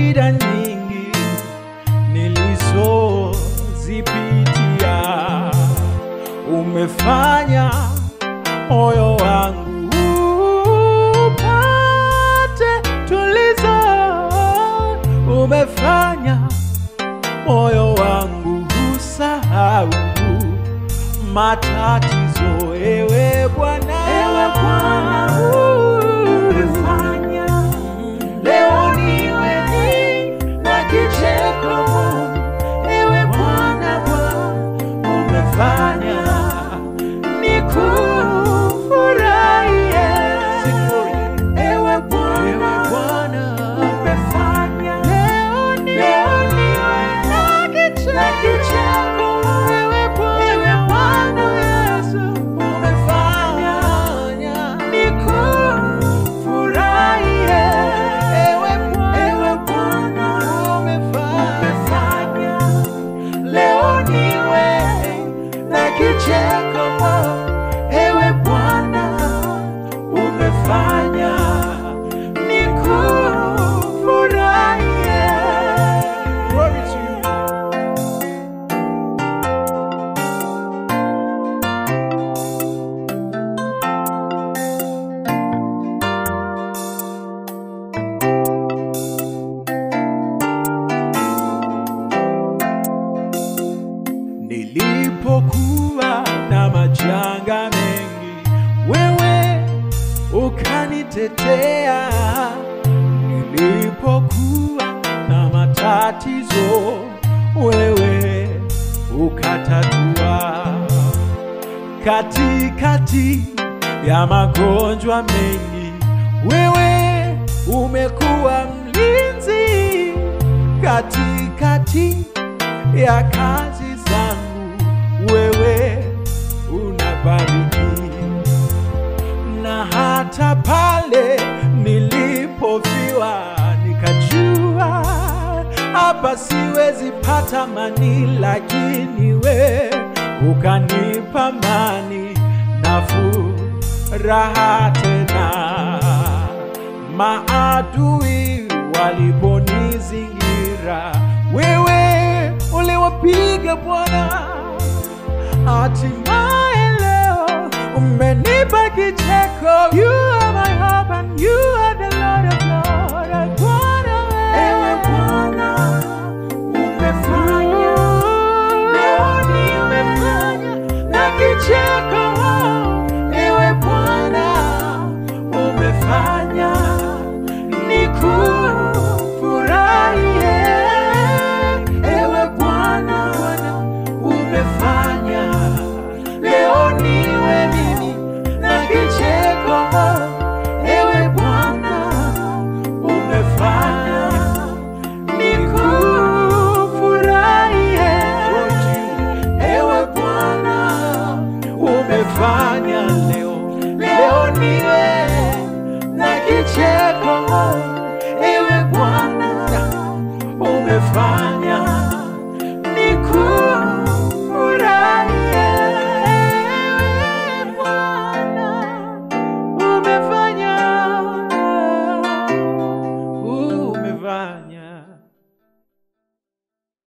shida nyingi nilizozipitia, umefanya moyo wangu upate tulizo, umefanya moyo wangu usahau matatizo. Ewe Bwana, umefanya leo niwe na kicheko. Ewe Bwana, umefanya nikufurahie. Ewe Bwana, umefanya leo niwe na kicheko. Ewe Bwana Yesu, umefanya nikufurahie. Ewe Bwana, umefanya leo niwe na kicheko. Ewe Bwana, umefanya nikufurahie. Glory to you. Nilipokuwa na majanga mengi, wewe ukanitetea. Nilipokuwa na matatizo, wewe ukatatua. Katikati ya magonjwa mengi, wewe umekuwa mlinzi. Katikati ya kazi zangu, wewe unabariki. Na hata pale nilipofiwa, nikajua hapa siwezi pata amani, lakini wewe ukanipa amani na furaha tena. Maadui waliponizingira, wewe uliwapiga Bwana. Hatimaye leo umenipa kicheko. You are my hope and you are the Lord of Lords. Ewe Bwana, umefanya leo nimefanya na kicheko. Ewe Bwana, umefanya nikufurahie. Ewe Bwana, umefanya leo niwe mimi na kicheko. Ewe Bwana, umefanya nikufurahie. Ewe Bwana, umefanya leo niwe na kicheko. Ewe Bwana, umefanya